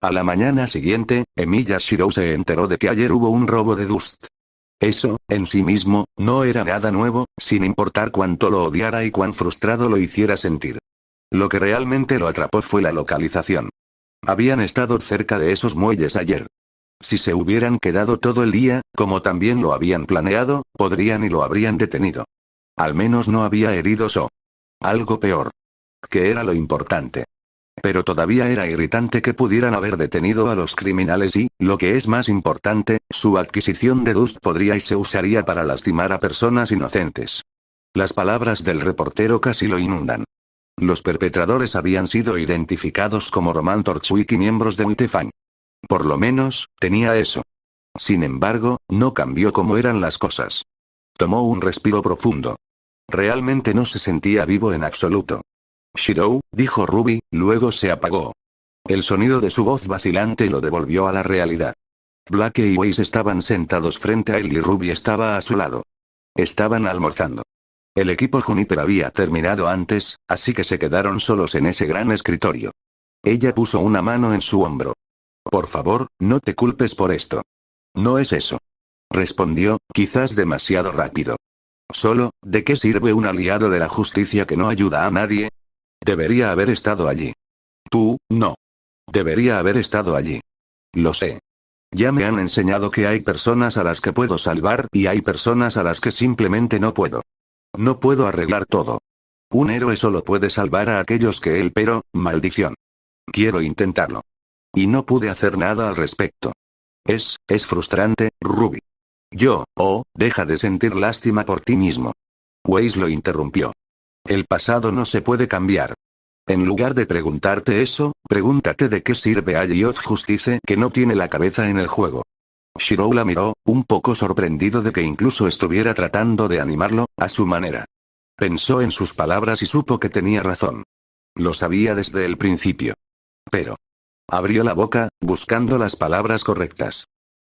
A la mañana siguiente, Emilia Shirou se enteró de que ayer hubo un robo de Dust. Eso, en sí mismo, no era nada nuevo, sin importar cuánto lo odiara y cuán frustrado lo hiciera sentir. Lo que realmente lo atrapó fue la localización. Habían estado cerca de esos muelles ayer. Si se hubieran quedado todo el día, como también lo habían planeado, podrían y lo habrían detenido. Al menos no había heridos o algo peor. Que era lo importante. Pero todavía era irritante que pudieran haber detenido a los criminales y, lo que es más importante, su adquisición de Dust podría y se usaría para lastimar a personas inocentes. Las palabras del reportero casi lo inundan. Los perpetradores habían sido identificados como Roman Torchwick y miembros de Uitefang. Por lo menos, tenía eso. Sin embargo, no cambió cómo eran las cosas. Tomó un respiro profundo. Realmente no se sentía vivo en absoluto. Shirou, dijo Ruby, luego se apagó. El sonido de su voz vacilante lo devolvió a la realidad. Blake y Weiss estaban sentados frente a él y Ruby estaba a su lado. Estaban almorzando. El equipo Juniper había terminado antes, así que se quedaron solos en ese gran escritorio. Ella puso una mano en su hombro. Por favor, no te culpes por esto. No es eso. Respondió, quizás demasiado rápido. Solo, ¿de qué sirve un aliado de la justicia que no ayuda a nadie? Debería haber estado allí. Tú, no. Debería haber estado allí. Lo sé. Ya me han enseñado que hay personas a las que puedo salvar y hay personas a las que simplemente no puedo. No puedo arreglar todo. Un héroe solo puede salvar a aquellos que él, pero, maldición. Quiero intentarlo. Y no pude hacer nada al respecto. Es frustrante, Ruby. Deja de sentir lástima por ti mismo. Weiss lo interrumpió. El pasado no se puede cambiar. En lugar de preguntarte eso, pregúntate de qué sirve a Geoff Justice que no tiene la cabeza en el juego. Shirou la miró, un poco sorprendido de que incluso estuviera tratando de animarlo, a su manera. Pensó en sus palabras y supo que tenía razón. Lo sabía desde el principio. Pero abrió la boca, buscando las palabras correctas.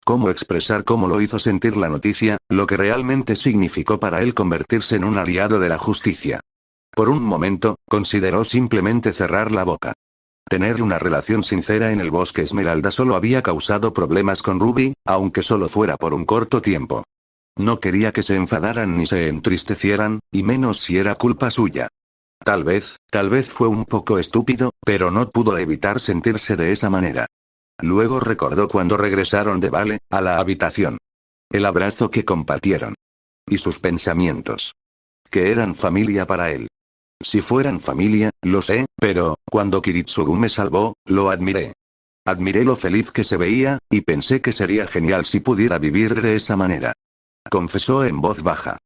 ¿Cómo expresar cómo lo hizo sentir la noticia, lo que realmente significó para él convertirse en un aliado de la justicia? Por un momento, consideró simplemente cerrar la boca. Tener una relación sincera en el bosque Esmeralda solo había causado problemas con Ruby, aunque solo fuera por un corto tiempo. No quería que se enfadaran ni se entristecieran, y menos si era culpa suya. Tal vez fue un poco estúpido, pero no pudo evitar sentirse de esa manera. Luego recordó cuando regresaron de Vale, a la habitación. El abrazo que compartieron. Y sus pensamientos. Que eran familia para él. Si fueran familia, lo sé, pero, cuando Kiritsugu me salvó, lo admiré. Admiré lo feliz que se veía, y pensé que sería genial si pudiera vivir de esa manera. Confesó en voz baja.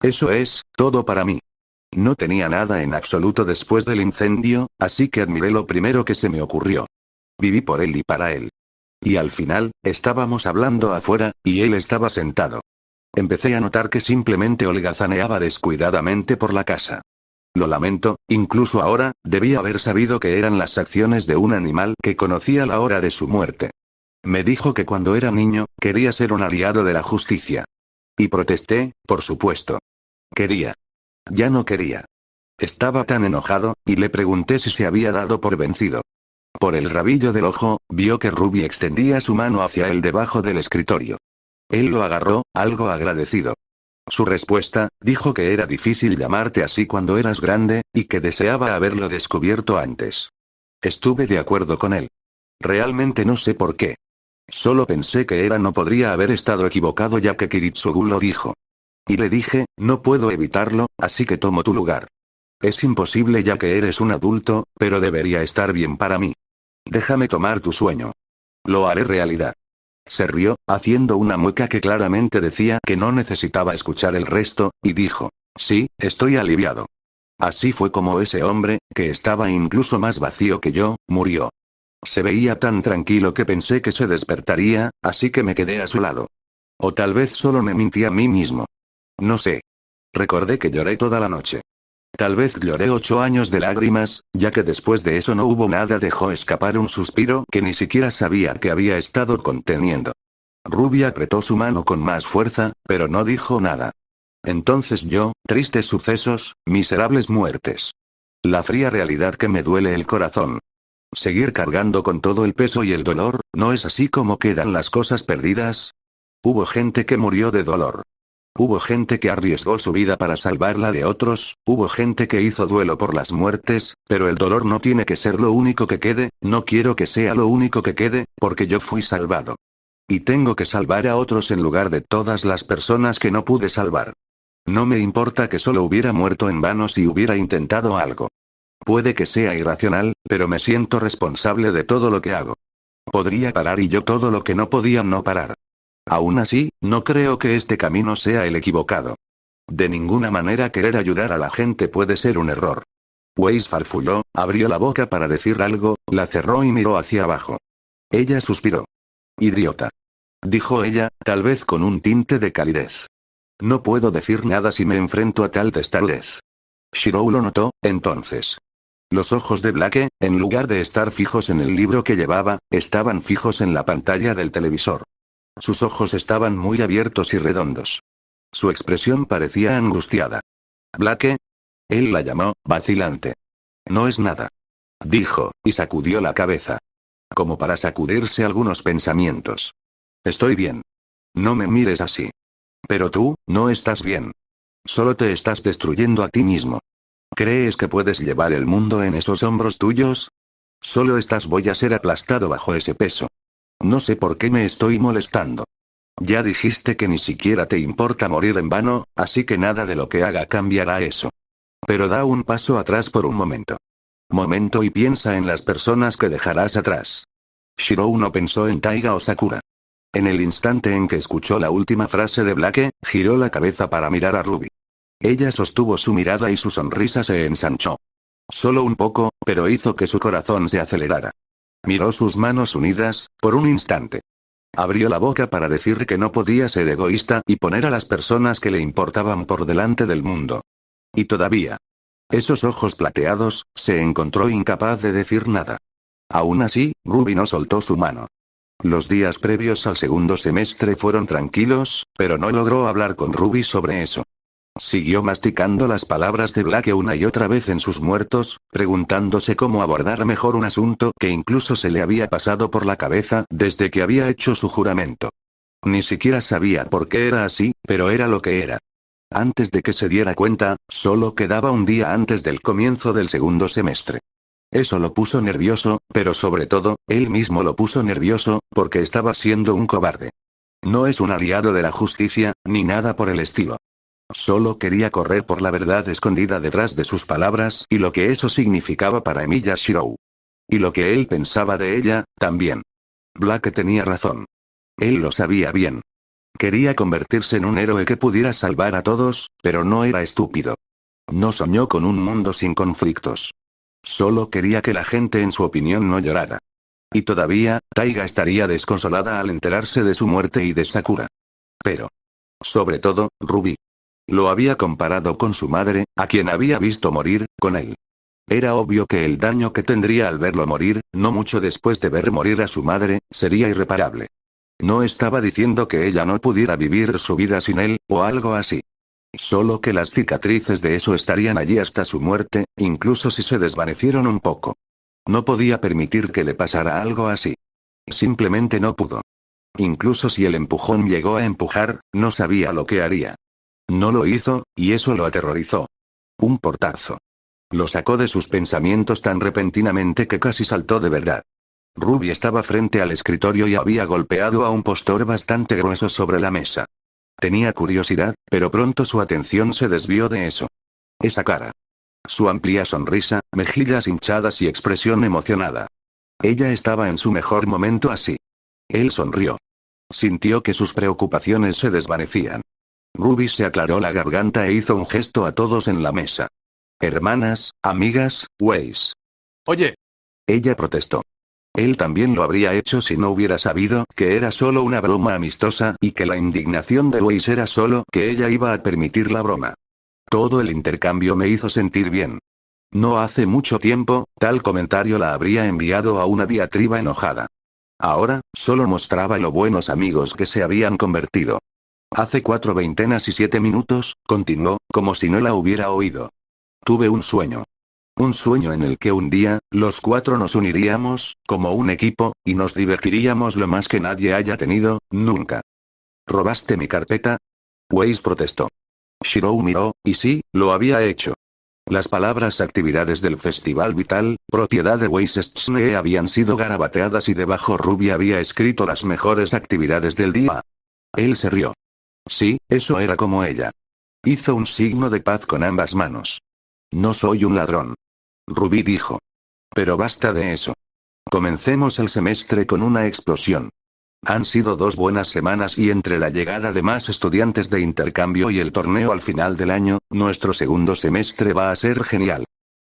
Eso es, todo para mí. No tenía nada en absoluto después del incendio, así que admiré lo primero que se me ocurrió. Viví por él y para él. Y al final, estábamos hablando afuera, y él estaba sentado. Empecé a notar que simplemente holgazaneaba descuidadamente por la casa. Lo lamento, incluso ahora, debía haber sabido que eran las acciones de un animal que conocía la hora de su muerte. Me dijo que cuando era niño, quería ser un aliado de la justicia. Y protesté, por supuesto. Quería. Ya no quería. Estaba tan enojado, y le pregunté si se había dado por vencido. Por el rabillo del ojo, vio que Ruby extendía su mano hacia él debajo del escritorio. Él lo agarró, algo agradecido. Su respuesta, dijo que era difícil llamarte así cuando eras grande, y que deseaba haberlo descubierto antes. Estuve de acuerdo con él. Realmente no sé por qué. Solo pensé que no podría haber estado equivocado ya que Kiritsugu lo dijo. Y le dije, no puedo evitarlo, así que tomo tu lugar. Es imposible ya que eres un adulto, pero debería estar bien para mí. Déjame tomar tu sueño. Lo haré realidad. Se rió, haciendo una mueca que claramente decía que no necesitaba escuchar el resto, y dijo, sí, estoy aliviado. Así fue como ese hombre, que estaba incluso más vacío que yo, murió. Se veía tan tranquilo que pensé que se despertaría, así que me quedé a su lado. O tal vez solo me mintí a mí mismo. No sé. Recordé que lloré toda la noche. Tal vez lloré 8 años de lágrimas, ya que después de eso no hubo nada. Dejó escapar un suspiro que ni siquiera sabía que había estado conteniendo. Ruby apretó su mano con más fuerza, pero no dijo nada. Entonces tristes sucesos, miserables muertes. La fría realidad que me duele el corazón. Seguir cargando con todo el peso y el dolor, ¿no es así como quedan las cosas perdidas? Hubo gente que murió de dolor. Hubo gente que arriesgó su vida para salvarla de otros, hubo gente que hizo duelo por las muertes, pero el dolor no tiene que ser lo único que quede, no quiero que sea lo único que quede, porque yo fui salvado. Y tengo que salvar a otros en lugar de todas las personas que no pude salvar. No me importa que solo hubiera muerto en vano si hubiera intentado algo. Puede que sea irracional, pero me siento responsable de todo lo que hago. Podría parar y yo todo lo que no podía no parar. Aún así, no creo que este camino sea el equivocado. De ninguna manera querer ayudar a la gente puede ser un error. Weiss farfulló, abrió la boca para decir algo, la cerró y miró hacia abajo. Ella suspiró. Idiota. Dijo ella, tal vez con un tinte de calidez. No puedo decir nada si me enfrento a tal testarudez. Shirou lo notó, entonces. Los ojos de Blake, en lugar de estar fijos en el libro que llevaba, estaban fijos en la pantalla del televisor. Sus ojos estaban muy abiertos y redondos. Su expresión parecía angustiada. ¿Blake? Él la llamó, vacilante. No es nada. Dijo, y sacudió la cabeza. Como para sacudirse algunos pensamientos. Estoy bien. No me mires así. Pero tú, no estás bien. Solo te estás destruyendo a ti mismo. ¿Crees que puedes llevar el mundo en esos hombros tuyos? Solo voy a ser aplastado bajo ese peso. No sé por qué me estoy molestando. Ya dijiste que ni siquiera te importa morir en vano, así que nada de lo que haga cambiará eso. Pero da un paso atrás por un momento. Momento y piensa en las personas que dejarás atrás. Shirou no pensó en Taiga o Sakura. En el instante en que escuchó la última frase de Blake, giró la cabeza para mirar a Ruby. Ella sostuvo su mirada y su sonrisa se ensanchó. Solo un poco, pero hizo que su corazón se acelerara. Miró sus manos unidas, por un instante. Abrió la boca para decir que no podía ser egoísta y poner a las personas que le importaban por delante del mundo. Y todavía. Esos ojos plateados, se encontró incapaz de decir nada. Aún así, Ruby no soltó su mano. Los días previos al segundo semestre fueron tranquilos, pero no logró hablar con Ruby sobre eso. Siguió masticando las palabras de Blake una y otra vez en sus muertos, preguntándose cómo abordar mejor un asunto que incluso se le había pasado por la cabeza desde que había hecho su juramento. Ni siquiera sabía por qué era así, pero era lo que era. Antes de que se diera cuenta, solo quedaba un día antes del comienzo del segundo semestre. Eso lo puso nervioso, pero sobre todo, él mismo lo puso nervioso, porque estaba siendo un cobarde. No es un aliado de la justicia, ni nada por el estilo. Solo quería correr por la verdad escondida detrás de sus palabras y lo que eso significaba para Emilia Shirou. Y lo que él pensaba de ella, también. Blake tenía razón. Él lo sabía bien. Quería convertirse en un héroe que pudiera salvar a todos, pero no era estúpido. No soñó con un mundo sin conflictos. Solo quería que la gente en su opinión no llorara. Y todavía, Taiga estaría desconsolada al enterarse de su muerte y de Sakura. Pero. Sobre todo, Ruby. Lo había comparado con su madre, a quien había visto morir, con él. Era obvio que el daño que tendría al verlo morir, no mucho después de ver morir a su madre, sería irreparable. No estaba diciendo que ella no pudiera vivir su vida sin él, o algo así. Solo que las cicatrices de eso estarían allí hasta su muerte, incluso si se desvanecieron un poco. No podía permitir que le pasara algo así. Simplemente no pudo. Incluso si el empujón llegó a empujar, no sabía lo que haría. No lo hizo, y eso lo aterrorizó. Un portazo. Lo sacó de sus pensamientos tan repentinamente que casi saltó de verdad. Ruby estaba frente al escritorio y había golpeado a un postor bastante grueso sobre la mesa. Tenía curiosidad, pero pronto su atención se desvió de eso. Esa cara. Su amplia sonrisa, mejillas hinchadas y expresión emocionada. Ella estaba en su mejor momento así. Él sonrió. Sintió que sus preocupaciones se desvanecían. Ruby se aclaró la garganta e hizo un gesto a todos en la mesa. Hermanas, amigas, Weiss. Oye. Ella protestó. Él también lo habría hecho si no hubiera sabido que era solo una broma amistosa y que la indignación de Weiss era solo que ella iba a permitir la broma. Todo el intercambio me hizo sentir bien. No hace mucho tiempo, tal comentario la habría enviado a una diatriba enojada. Ahora, solo mostraba lo buenos amigos que se habían convertido. Hace 4:20 y 7 minutos, continuó, como si no la hubiera oído. Tuve un sueño. Un sueño en el que un día, los cuatro nos uniríamos, como un equipo, y nos divertiríamos lo más que nadie haya tenido, nunca. ¿Robaste mi carpeta? Weiss protestó. Shirou miró, y sí, lo había hecho. Las palabras actividades del Festival Vital, propiedad de Weiss Schnee habían sido garabateadas y debajo Ruby había escrito las mejores actividades del día. Él se rió. Sí, eso era como ella. Hizo un signo de paz con ambas manos. No soy un ladrón. Ruby dijo. Pero basta de eso. Comencemos el semestre con una explosión. Han sido 2 buenas semanas y entre la llegada de más estudiantes de intercambio y el torneo al final del año, nuestro segundo semestre va a ser genial.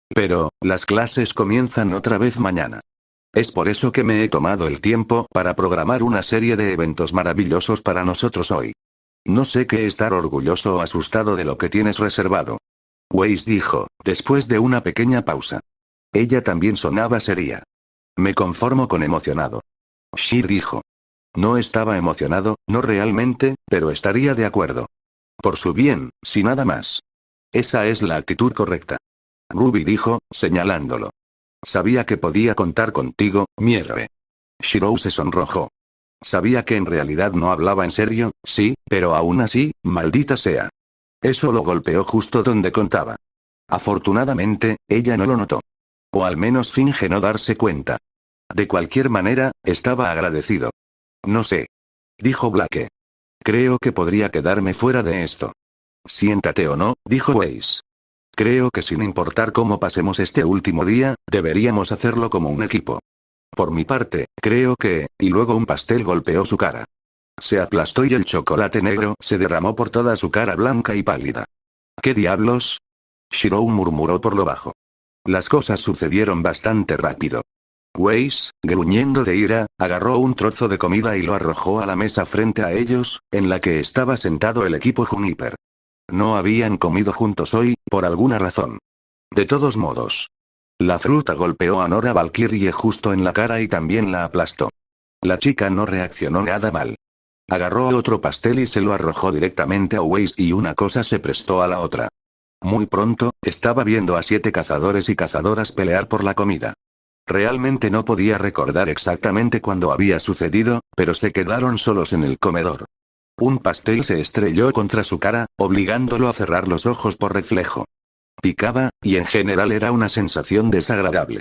Pero, las clases comienzan otra vez mañana. Es por eso que me he tomado el tiempo para programar una serie de eventos maravillosos para nosotros hoy. No sé qué estar orgulloso o asustado de lo que tienes reservado. Weiss dijo, después de una pequeña pausa. Ella también sonaba seria. Me conformo con emocionado. Shir dijo. No estaba emocionado, no realmente, pero estaría de acuerdo. Por su bien, si nada más. Esa es la actitud correcta. Ruby dijo, señalándolo. Sabía que podía contar contigo, Mierve. Shirou se sonrojó. Sabía que en realidad no hablaba en serio, sí, pero aún así, maldita sea. Eso lo golpeó justo donde contaba. Afortunadamente, ella no lo notó. O al menos finge no darse cuenta. De cualquier manera, estaba agradecido. No sé. Dijo Blake. Creo que podría quedarme fuera de esto. Siéntate o no, dijo Weiss. Creo que sin importar cómo pasemos este último día, deberíamos hacerlo como un equipo. Por mi parte, creo que, y luego un pastel golpeó su cara. Se aplastó y el chocolate negro se derramó por toda su cara blanca y pálida. ¿Qué diablos? Shirou murmuró por lo bajo. Las cosas sucedieron bastante rápido. Weiss, gruñendo de ira, agarró un trozo de comida y lo arrojó a la mesa frente a ellos, en la que estaba sentado el equipo Juniper. No habían comido juntos hoy, por alguna razón. De todos modos. La fruta golpeó a Nora Valkyrie justo en la cara y también la aplastó. La chica no reaccionó nada mal. Agarró otro pastel y se lo arrojó directamente a Weiss y una cosa se prestó a la otra. Muy pronto, estaba viendo a 7 cazadores y cazadoras pelear por la comida. Realmente no podía recordar exactamente cuándo había sucedido, pero se quedaron solos en el comedor. Un pastel se estrelló contra su cara, obligándolo a cerrar los ojos por reflejo. Picaba, y en general era una sensación desagradable.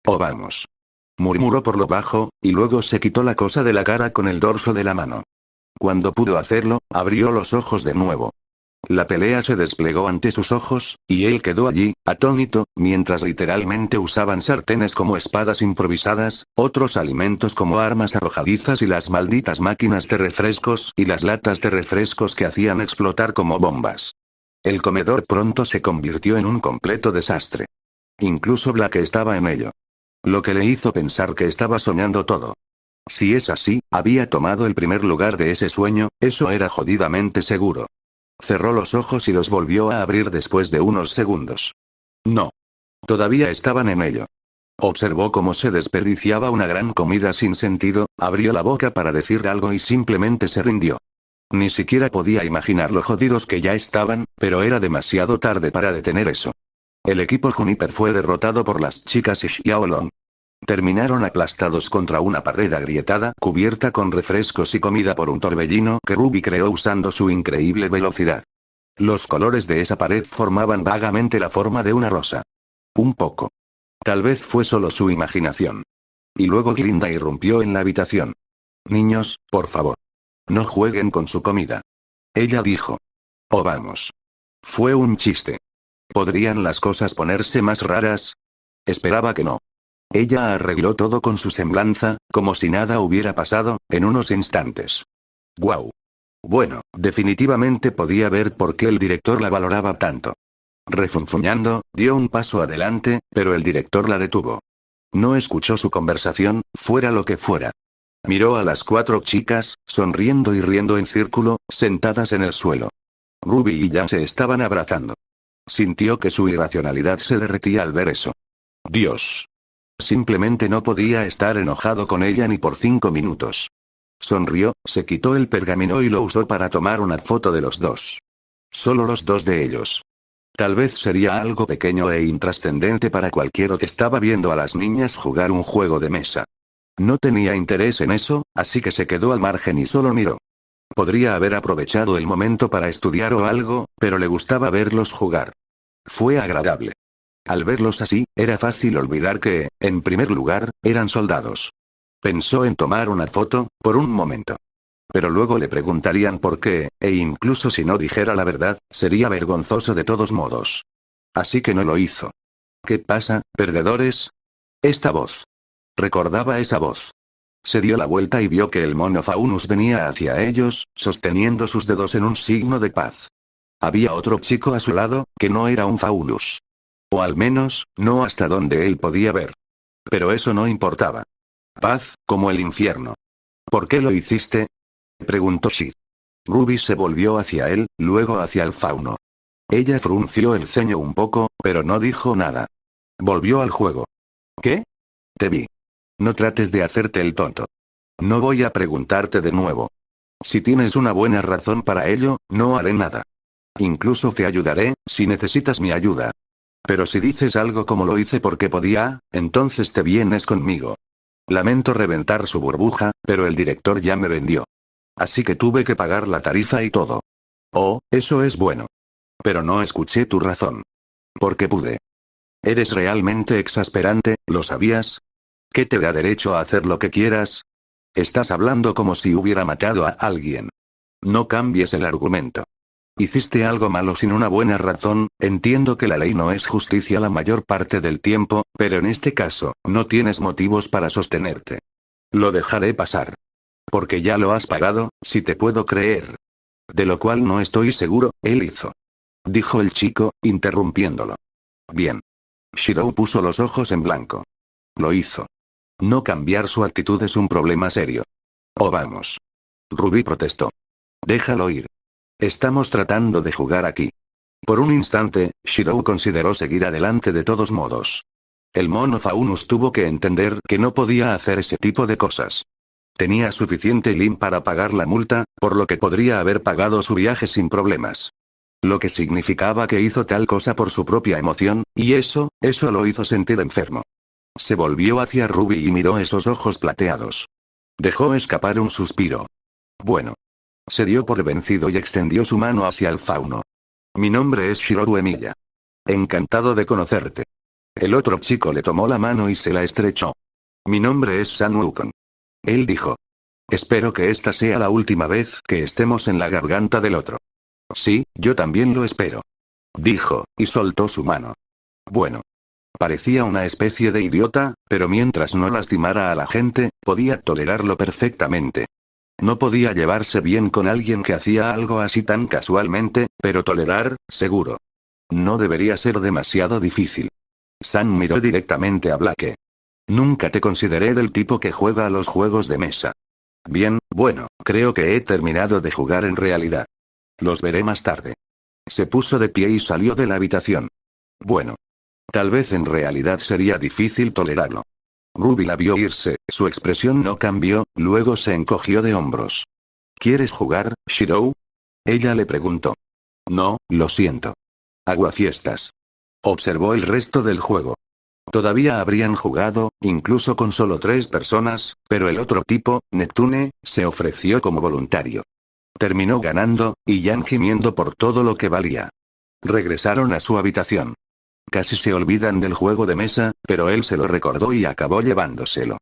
Oh vamos. Murmuró por lo bajo, y luego se quitó la cosa de la cara con el dorso de la mano. Cuando pudo hacerlo, abrió los ojos de nuevo. La pelea se desplegó ante sus ojos, y él quedó allí, atónito, mientras literalmente usaban sartenes como espadas improvisadas, otros alimentos como armas arrojadizas y las malditas máquinas de refrescos y las latas de refrescos que hacían explotar como bombas. El comedor pronto se convirtió en un completo desastre. Incluso Blake estaba en ello. Lo que le hizo pensar que estaba soñando todo. Si es así, había tomado el primer lugar de ese sueño, eso era jodidamente seguro. Cerró los ojos y los volvió a abrir después de unos segundos. No. Todavía estaban en ello. Observó cómo se desperdiciaba una gran comida sin sentido, abrió la boca para decir algo y simplemente se rindió. Ni siquiera podía imaginar lo jodidos que ya estaban, pero era demasiado tarde para detener eso. El equipo Juniper fue derrotado por las chicas y Xiaolong. Terminaron aplastados contra una pared agrietada, cubierta con refrescos y comida por un torbellino que Ruby creó usando su increíble velocidad. Los colores de esa pared formaban vagamente la forma de una rosa. Un poco. Tal vez fue solo su imaginación. Y luego Glinda irrumpió en la habitación. Niños, por favor. No jueguen con su comida. Ella dijo. Oh vamos. Fue un chiste. ¿Podrían las cosas ponerse más raras? Esperaba que no. Ella arregló todo con su semblanza, como si nada hubiera pasado, en unos instantes. ¡Guau! Bueno, definitivamente podía ver por qué el director la valoraba tanto. Refunfuñando, dio un paso adelante, pero el director la detuvo. No escuchó su conversación, fuera lo que fuera. Miró a las 4 chicas, sonriendo y riendo en círculo, sentadas en el suelo. Ruby y Jan se estaban abrazando. Sintió que su irracionalidad se derretía al ver eso. Dios. Simplemente no podía estar enojado con ella ni por 5 minutos. Sonrió, se quitó el pergamino y lo usó para tomar una foto de los dos. Solo los dos de ellos. Tal vez sería algo pequeño e intrascendente para cualquiera que estaba viendo a las niñas jugar un juego de mesa. No tenía interés en eso, así que se quedó al margen y solo miró. Podría haber aprovechado el momento para estudiar o algo, pero le gustaba verlos jugar. Fue agradable. Al verlos así, era fácil olvidar que, en primer lugar, eran soldados. Pensó en tomar una foto, por un momento. Pero luego le preguntarían por qué, e incluso si no dijera la verdad, sería vergonzoso de todos modos. Así que no lo hizo. ¿Qué pasa, perdedores? Esta voz. Recordaba esa voz. Se dio la vuelta y vio que el mono Faunus venía hacia ellos, sosteniendo sus dedos en un signo de paz. Había otro chico a su lado, que no era un Faunus. O al menos, no hasta donde él podía ver. Pero eso no importaba. Paz, como el infierno. ¿Por qué lo hiciste? Preguntó Shi. Ruby se volvió hacia él, luego hacia el fauno. Ella frunció el ceño un poco, pero no dijo nada. Volvió al juego. ¿Qué? Te vi. No trates de hacerte el tonto. No voy a preguntarte de nuevo. Si tienes una buena razón para ello, no haré nada. Incluso te ayudaré, si necesitas mi ayuda. Pero si dices algo como lo hice porque podía, entonces te vienes conmigo. Lamento reventar su burbuja, pero el director ya me vendió. Así que tuve que pagar la tarifa y todo. Oh, eso es bueno. Pero no escuché tu razón. Porque pude. Eres realmente exasperante, ¿lo sabías? ¿Qué te da derecho a hacer lo que quieras? Estás hablando como si hubiera matado a alguien. No cambies el argumento. Hiciste algo malo sin una buena razón, entiendo que la ley no es justicia la mayor parte del tiempo, pero en este caso, no tienes motivos para sostenerte. Lo dejaré pasar. Porque ya lo has pagado, si te puedo creer. De lo cual no estoy seguro, él hizo. Dijo el chico, interrumpiéndolo. Bien. Shirou puso los ojos en blanco. Lo hizo. No cambiar su actitud es un problema serio. Oh vamos. Ruby protestó. Déjalo ir. Estamos tratando de jugar aquí. Por un instante, Shirou consideró seguir adelante de todos modos. El mono Faunus tuvo que entender que no podía hacer ese tipo de cosas. Tenía suficiente lim para pagar la multa, por lo que podría haber pagado su viaje sin problemas. Lo que significaba que hizo tal cosa por su propia emoción, y eso lo hizo sentir enfermo. Se volvió hacia Ruby y miró esos ojos plateados. Dejó escapar un suspiro. Bueno. Se dio por vencido y extendió su mano hacia el fauno. Mi nombre es Shiroru Emiya. Encantado de conocerte. El otro chico le tomó la mano y se la estrechó. Mi nombre es San Wukong. Él dijo. Espero que esta sea la última vez que estemos en la garganta del otro. Sí, yo también lo espero. Dijo, y soltó su mano. Bueno. Parecía una especie de idiota, pero mientras no lastimara a la gente, podía tolerarlo perfectamente. No podía llevarse bien con alguien que hacía algo así tan casualmente, pero tolerar, seguro. No debería ser demasiado difícil. San miró directamente a Blake. Nunca te consideré del tipo que juega a los juegos de mesa. Bien, bueno, creo que he terminado de jugar en realidad. Los veré más tarde. Se puso de pie y salió de la habitación. Bueno. Tal vez en realidad sería difícil tolerarlo. Ruby la vio irse, su expresión no cambió, luego se encogió de hombros. ¿Quieres jugar, Shirou? Ella le preguntó. No, lo siento. Aguafiestas. Observó el resto del juego. Todavía habrían jugado, incluso con solo 3 personas, pero el otro tipo, Neptune, se ofreció como voluntario. Terminó ganando, y Yan gimiendo por todo lo que valía. Regresaron a su habitación. Casi se olvidan del juego de mesa, pero él se lo recordó y acabó llevándoselo.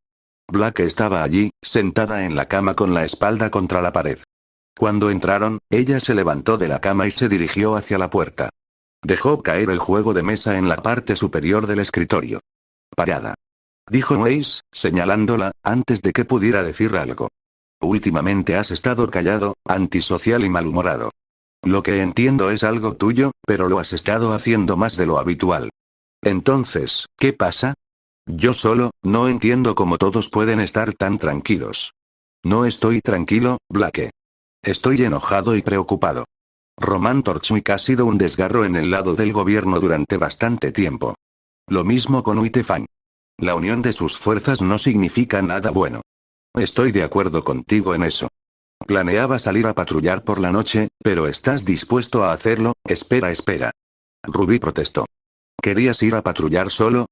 Black estaba allí, sentada en la cama con la espalda contra la pared. Cuando entraron, ella se levantó de la cama y se dirigió hacia la puerta. Dejó caer el juego de mesa en la parte superior del escritorio. Parada. Dijo Weiss, señalándola, antes de que pudiera decir algo. Últimamente has estado callado, antisocial y malhumorado. Lo que entiendo es algo tuyo, pero lo has estado haciendo más de lo habitual. Entonces, ¿qué pasa? Yo solo, no entiendo cómo todos pueden estar tan tranquilos. No estoy tranquilo, Blake. Estoy enojado y preocupado. Roman Torchwick ha sido un desgarro en el lado del gobierno durante bastante tiempo. Lo mismo con Uitefang. La unión de sus fuerzas no significa nada bueno. Estoy de acuerdo contigo en eso. Planeaba salir a patrullar por la noche, pero ¿estás dispuesto a hacerlo? Espera. Ruby protestó. ¿Querías ir a patrullar solo?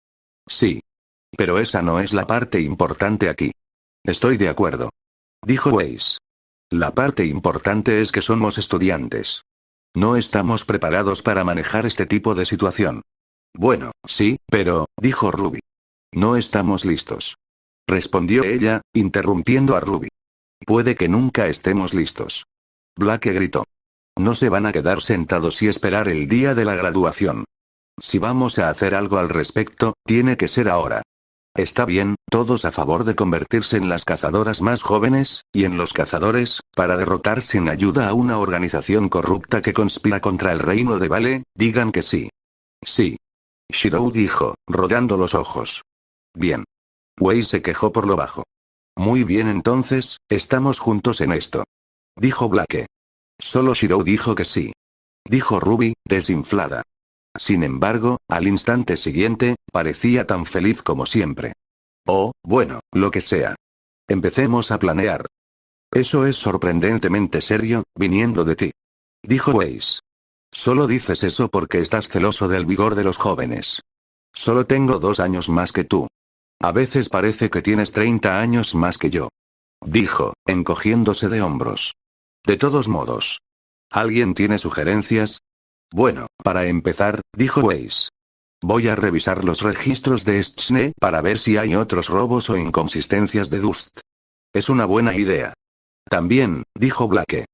Sí. Pero esa no es la parte importante aquí. Estoy de acuerdo. Dijo Weiss. La parte importante es que somos estudiantes. No estamos preparados para manejar este tipo de situación. Bueno, sí, pero, dijo Ruby. No estamos listos. Respondió ella, interrumpiendo a Ruby. Puede que nunca estemos listos. Blake gritó. No se van a quedar sentados y esperar el día de la graduación. Si vamos a hacer algo al respecto, tiene que ser ahora. Está bien, todos a favor de convertirse en las cazadoras más jóvenes, y en los cazadores, para derrotar sin ayuda a una organización corrupta que conspira contra el reino de Vale, digan que sí. Sí. Shirou dijo, rodeando los ojos. Bien. Wei se quejó por lo bajo. Muy bien entonces, estamos juntos en esto. Dijo Blake. Solo Shirou dijo que sí. Dijo Ruby, desinflada. Sin embargo, al instante siguiente, parecía tan feliz como siempre. Oh, bueno, lo que sea. Empecemos a planear. Eso es sorprendentemente serio, viniendo de ti. Dijo Weiss. Solo dices eso porque estás celoso del vigor de los jóvenes. Solo tengo 2 años más que tú. A veces parece que tienes 30 años más que yo. Dijo, encogiéndose de hombros. De todos modos. ¿Alguien tiene sugerencias? Bueno, para empezar, dijo Weiss. Voy a revisar los registros de Schne para ver si hay otros robos o inconsistencias de Dust. Es una buena idea. También, dijo Blake.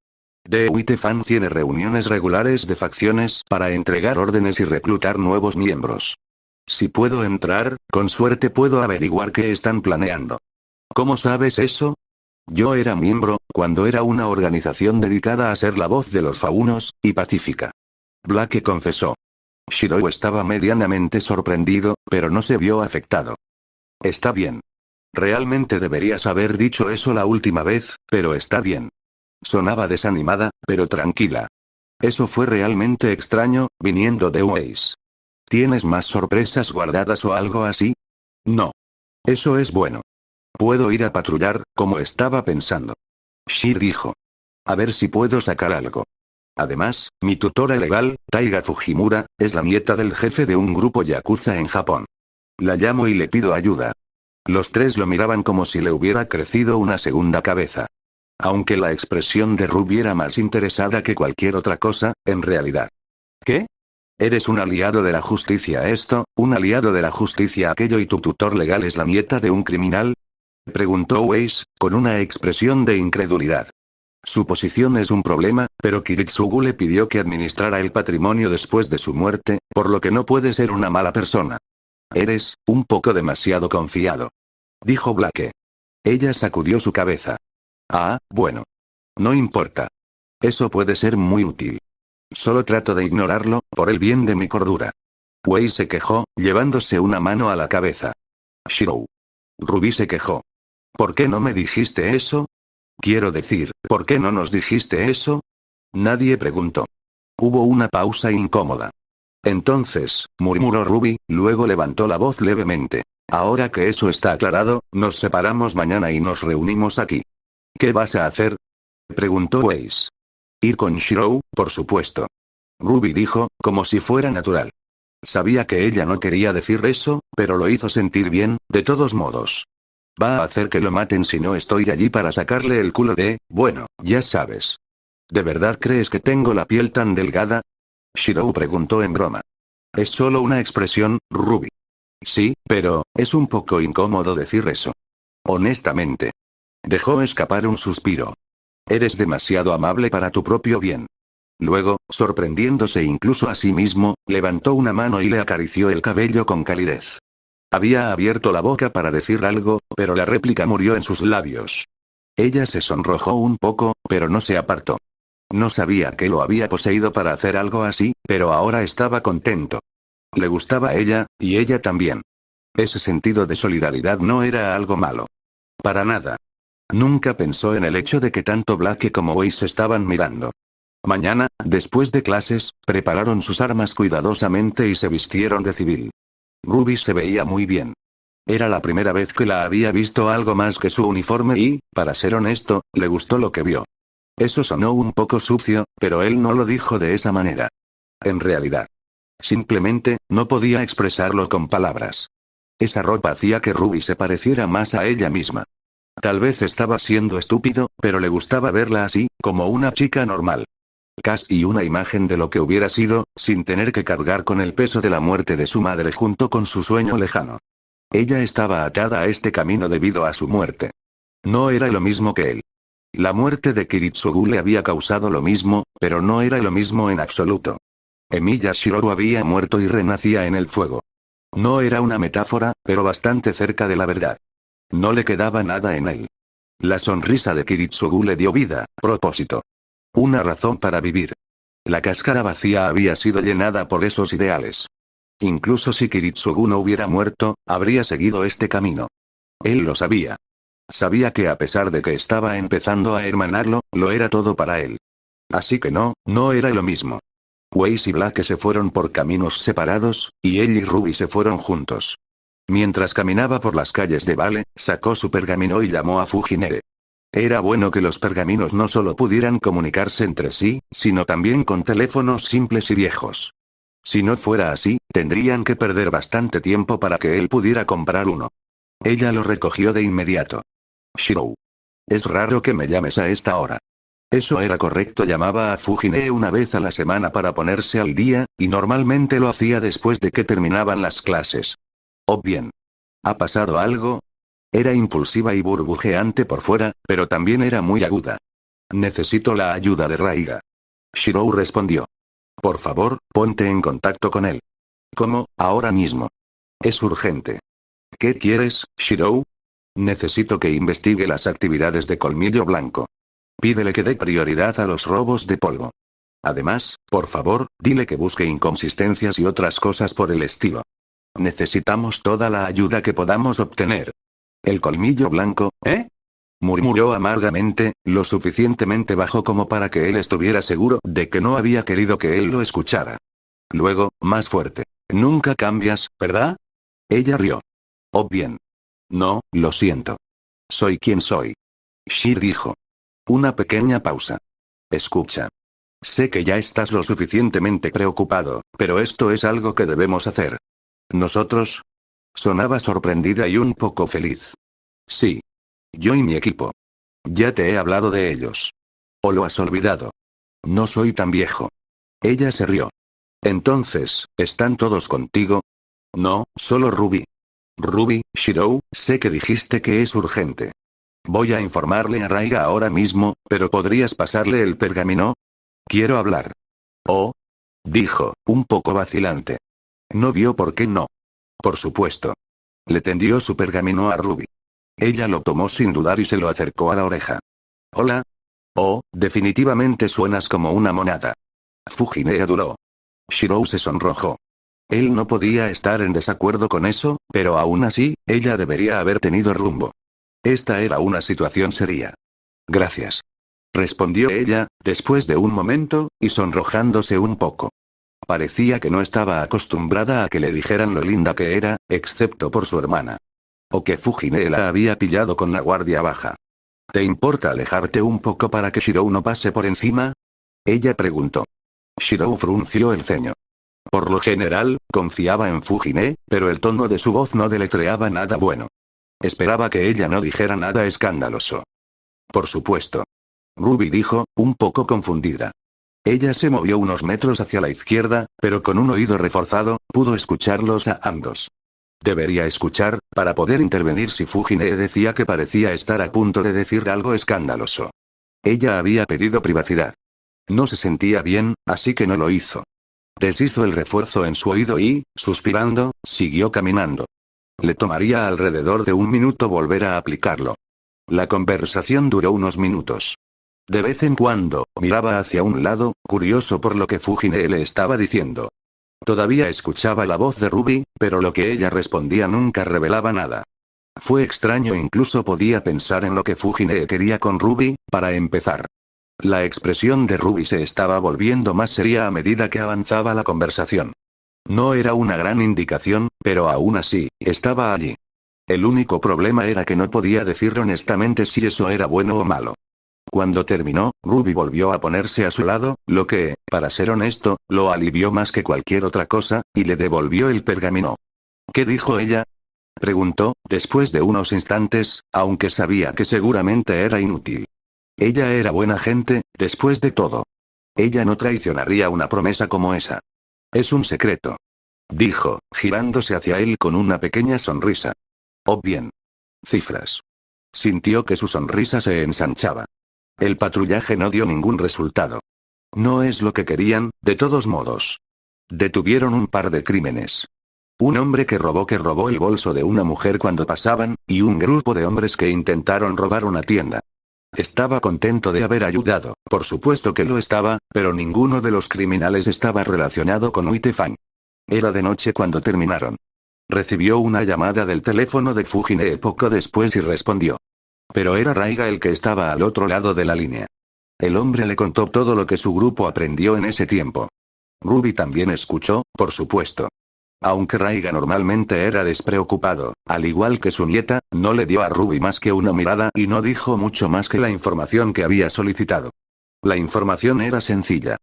DeWitt Fan tiene reuniones regulares de facciones para entregar órdenes y reclutar nuevos miembros. Si puedo entrar, con suerte puedo averiguar qué están planeando. ¿Cómo sabes eso? Yo era miembro, cuando era una organización dedicada a ser la voz de los faunos, y pacífica. Blake confesó. Shirou estaba medianamente sorprendido, pero no se vio afectado. Está bien. Realmente deberías haber dicho eso la última vez, pero está bien. Sonaba desanimada, pero tranquila. Eso fue realmente extraño, viniendo de Weiss. ¿Tienes más sorpresas guardadas o algo así? No. Eso es bueno. Puedo ir a patrullar, como estaba pensando. Shir dijo. A ver si puedo sacar algo. Además, mi tutora legal, Taiga Fujimura, es la nieta del jefe de un grupo yakuza en Japón. La llamo y le pido ayuda. Los tres lo miraban como si le hubiera crecido una segunda cabeza. Aunque la expresión de Ruby era más interesada que cualquier otra cosa, en realidad. ¿Qué? ¿Eres un aliado de la justicia esto, un aliado de la justicia aquello y tu tutor legal es la nieta de un criminal? Preguntó Weiss, con una expresión de incredulidad. Su posición es un problema, pero Kiritsugu le pidió que administrara el patrimonio después de su muerte, por lo que no puede ser una mala persona. Eres, un poco demasiado confiado. Dijo Blake. Ella sacudió su cabeza. Ah, bueno. No importa. Eso puede ser muy útil. Solo trato de ignorarlo, por el bien de mi cordura. Wei se quejó, llevándose una mano a la cabeza. Shirou. Ruby se quejó. ¿Por qué no me dijiste eso? Quiero decir, ¿por qué no nos dijiste eso? Nadie preguntó. Hubo una pausa incómoda. Entonces, murmuró Ruby, luego levantó la voz levemente. Ahora que eso está aclarado, nos separamos mañana y nos reunimos aquí. ¿Qué vas a hacer? Preguntó Weiss. Ir con Shirou, por supuesto. Ruby dijo, como si fuera natural. Sabía que ella no quería decir eso, pero lo hizo sentir bien, de todos modos. Va a hacer que lo maten si no estoy allí para sacarle el culo de, bueno, ya sabes. ¿De verdad crees que tengo la piel tan delgada? Shirou preguntó en broma. Es solo una expresión, Ruby. Sí, pero, es un poco incómodo decir eso. Honestamente. Dejó escapar un suspiro. Eres demasiado amable para tu propio bien. Luego, sorprendiéndose incluso a sí mismo, levantó una mano y le acarició el cabello con calidez. Había abierto la boca para decir algo, pero la réplica murió en sus labios. Ella se sonrojó un poco, pero no se apartó. No sabía que lo había poseído para hacer algo así, pero ahora estaba contento. Le gustaba a ella, y ella también. Ese sentido de solidaridad no era algo malo. Para nada. Nunca pensó en el hecho de que tanto Blake como Weiss estaban mirando. Mañana, después de clases, prepararon sus armas cuidadosamente y se vistieron de civil. Ruby se veía muy bien. Era la primera vez que la había visto algo más que su uniforme y, para ser honesto, le gustó lo que vio. Eso sonó un poco sucio, pero él no lo dijo de esa manera. En realidad. Simplemente, no podía expresarlo con palabras. Esa ropa hacía que Ruby se pareciera más a ella misma. Tal vez estaba siendo estúpido, pero le gustaba verla así, como una chica normal. Casi una imagen de lo que hubiera sido, sin tener que cargar con el peso de la muerte de su madre junto con su sueño lejano. Ella estaba atada a este camino debido a su muerte. No era lo mismo que él. La muerte de Kiritsugu le había causado lo mismo, pero no era lo mismo en absoluto. Emiya Shirou había muerto y renacía en el fuego. No era una metáfora, pero bastante cerca de la verdad. No le quedaba nada en él. La sonrisa de Kiritsugu le dio vida, propósito. Una razón para vivir. La cáscara vacía había sido llenada por esos ideales. Incluso si Kiritsugu no hubiera muerto, habría seguido este camino. Él lo sabía. Sabía que a pesar de que estaba empezando a hermanarlo, lo era todo para él. Así que no era lo mismo. Waze y Black se fueron por caminos separados, y él y Ruby se fueron juntos. Mientras caminaba por las calles de Vale, sacó su pergamino y llamó a Fujinere. Era bueno que los pergaminos no solo pudieran comunicarse entre sí, sino también con teléfonos simples y viejos. Si no fuera así, tendrían que perder bastante tiempo para que él pudiera comprar uno. Ella lo recogió de inmediato. Shirou. Es raro que me llames a esta hora. Eso era correcto, llamaba a Fujine una vez a la semana para ponerse al día, y normalmente lo hacía después de que terminaban las clases. Oh bien. ¿Ha pasado algo? Era impulsiva y burbujeante por fuera, pero también era muy aguda. Necesito la ayuda de Raiga. Shirou respondió. Por favor, ponte en contacto con él. ¿Cómo? Ahora mismo. Es urgente. ¿Qué quieres, Shirou? Necesito que investigue las actividades de Colmillo Blanco. Pídele que dé prioridad a los robos de polvo. Además, por favor, dile que busque inconsistencias y otras cosas por el estilo. Necesitamos toda la ayuda que podamos obtener. ¿El Colmillo Blanco, eh? Murmuró amargamente, lo suficientemente bajo como para que él estuviera seguro de que no había querido que él lo escuchara. Luego, más fuerte. Nunca cambias, ¿verdad? Ella rió. Oh bien. No, lo siento. Soy quien soy. Shir dijo. Una pequeña pausa. Escucha. Sé que ya estás lo suficientemente preocupado, pero esto es algo que debemos hacer. ¿Nosotros? Sonaba sorprendida y un poco feliz. Sí. Yo y mi equipo. Ya te he hablado de ellos. ¿O lo has olvidado? No soy tan viejo. Ella se rió. Entonces, ¿están todos contigo? No, solo Ruby. Ruby, Shirou, sé que dijiste que es urgente. Voy a informarle a Raiga ahora mismo, pero ¿podrías pasarle el pergamino? Quiero hablar. Oh. Dijo, un poco vacilante. No vio por qué no. Por supuesto. Le tendió su pergamino a Ruby. Ella lo tomó sin dudar y se lo acercó a la oreja. Hola. Oh, definitivamente suenas como una monada. Fujine aduló. Shirou se sonrojó. Él no podía estar en desacuerdo con eso, pero aún así, ella debería haber tenido rumbo. Esta era una situación seria. Gracias. Respondió ella, después de un momento, y sonrojándose un poco. Parecía que no estaba acostumbrada a que le dijeran lo linda que era, excepto por su hermana. O que Fujine la había pillado con la guardia baja. ¿Te importa alejarte un poco para que Shirou no pase por encima? Ella preguntó. Shirou frunció el ceño. Por lo general, confiaba en Fujine, pero el tono de su voz no deletreaba nada bueno. Esperaba que ella no dijera nada escandaloso. Por supuesto. Ruby dijo, un poco confundida. Ella se movió unos metros hacia la izquierda, pero con un oído reforzado, pudo escucharlos a ambos. Debería escuchar, para poder intervenir si Fujine decía que parecía estar a punto de decir algo escandaloso. Ella había pedido privacidad. No se sentía bien, así que no lo hizo. Deshizo el refuerzo en su oído y, suspirando, siguió caminando. Le tomaría alrededor de un minuto volver a aplicarlo. La conversación duró unos minutos. De vez en cuando, miraba hacia un lado, curioso por lo que Fujine le estaba diciendo. Todavía escuchaba la voz de Ruby, pero lo que ella respondía nunca revelaba nada. Fue extraño, incluso podía pensar en lo que Fujine quería con Ruby, para empezar. La expresión de Ruby se estaba volviendo más seria a medida que avanzaba la conversación. No era una gran indicación, pero aún así, estaba allí. El único problema era que no podía decir honestamente si eso era bueno o malo. Cuando terminó, Ruby volvió a ponerse a su lado, lo que, para ser honesto, lo alivió más que cualquier otra cosa, y le devolvió el pergamino. ¿Qué dijo ella? Preguntó, después de unos instantes, aunque sabía que seguramente era inútil. Ella era buena gente, después de todo. Ella no traicionaría una promesa como esa. Es un secreto. Dijo, girándose hacia él con una pequeña sonrisa. Oh bien. Cifras. Sintió que su sonrisa se ensanchaba. El patrullaje no dio ningún resultado. No es lo que querían, de todos modos. Detuvieron un par de crímenes. Un hombre que robó el bolso de una mujer cuando pasaban, y un grupo de hombres que intentaron robar una tienda. Estaba contento de haber ayudado, por supuesto que lo estaba, pero ninguno de los criminales estaba relacionado con Uitefang. Era de noche cuando terminaron. Recibió una llamada del teléfono de Fujine poco después y respondió. Pero era Raiga el que estaba al otro lado de la línea. El hombre le contó todo lo que su grupo aprendió en ese tiempo. Ruby también escuchó, por supuesto. Aunque Raiga normalmente era despreocupado, al igual que su nieta, no le dio a Ruby más que una mirada y no dijo mucho más que la información que había solicitado. La información era sencilla.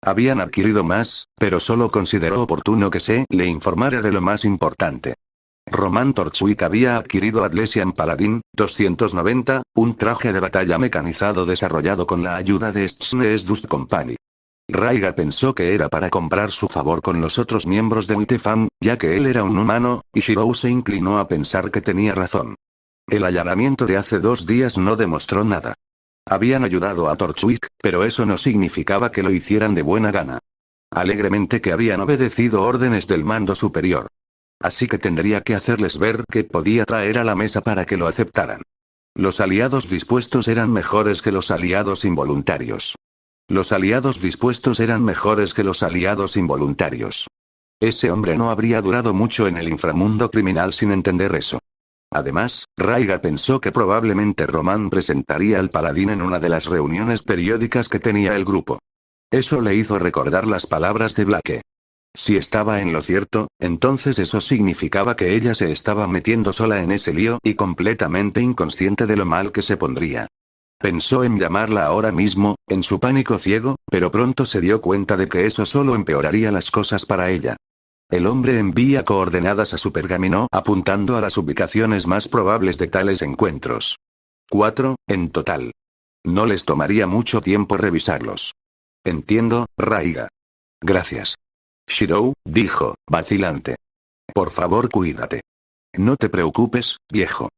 Habían adquirido más, pero solo consideró oportuno que se le informara de lo más importante. Roman Torchwick había adquirido Adlesian Paladin 290, un traje de batalla mecanizado desarrollado con la ayuda de Schnees Dust Company. Raiga pensó que era para comprar su favor con los otros miembros de Uitefang, ya que él era un humano, y Shirou se inclinó a pensar que tenía razón. El allanamiento de hace 2 días no demostró nada. Habían ayudado a Torchwick, pero eso no significaba que lo hicieran de buena gana. Alegremente que habían obedecido órdenes del mando superior. Así que tendría que hacerles ver qué podía traer a la mesa para que lo aceptaran. Los aliados dispuestos eran mejores que los aliados involuntarios. Los aliados dispuestos eran mejores que los aliados involuntarios. Ese hombre no habría durado mucho en el inframundo criminal sin entender eso. Además, Raiga pensó que probablemente Roman presentaría al paladín en una de las reuniones periódicas que tenía el grupo. Eso le hizo recordar las palabras de Blake. Si estaba en lo cierto, entonces eso significaba que ella se estaba metiendo sola en ese lío y completamente inconsciente de lo mal que se pondría. Pensó en llamarla ahora mismo, en su pánico ciego, pero pronto se dio cuenta de que eso solo empeoraría las cosas para ella. El hombre envía coordenadas a su pergamino apuntando a las ubicaciones más probables de tales encuentros. 4, en total. No les tomaría mucho tiempo revisarlos. Entiendo, Raiga. Gracias. Shirou, dijo, vacilante. Por favor, cuídate. No te preocupes, viejo.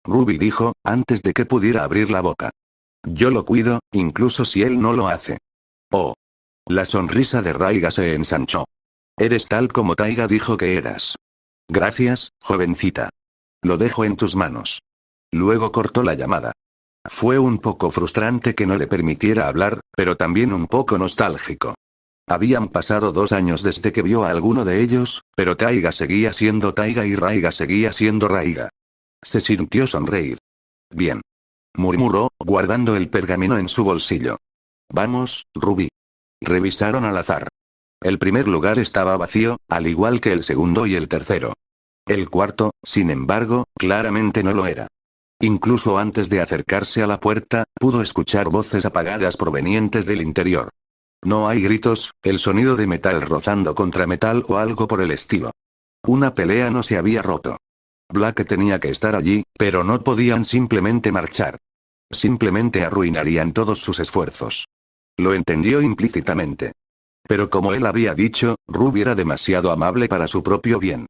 Ruby dijo, antes de que pudiera abrir la boca. Yo lo cuido, incluso si él no lo hace. Oh. La sonrisa de Raiga se ensanchó. Eres tal como Taiga dijo que eras. Gracias, jovencita. Lo dejo en tus manos. Luego cortó la llamada. Fue un poco frustrante que no le permitiera hablar, pero también un poco nostálgico. Habían pasado 2 años desde que vio a alguno de ellos, pero Taiga seguía siendo Taiga y Raiga seguía siendo Raiga. Se sintió sonreír. Bien. Murmuró, guardando el pergamino en su bolsillo. Vamos, Ruby. Revisaron al azar. El primer lugar estaba vacío, al igual que el segundo y el tercero. El cuarto, sin embargo, claramente no lo era. Incluso antes de acercarse a la puerta, pudo escuchar voces apagadas provenientes del interior. No hay gritos, el sonido de metal rozando contra metal o algo por el estilo. Una pelea no se había roto. Blake tenía que estar allí, pero no podían simplemente marchar. Simplemente arruinarían todos sus esfuerzos. Lo entendió implícitamente. Pero como él había dicho, Ruby era demasiado amable para su propio bien.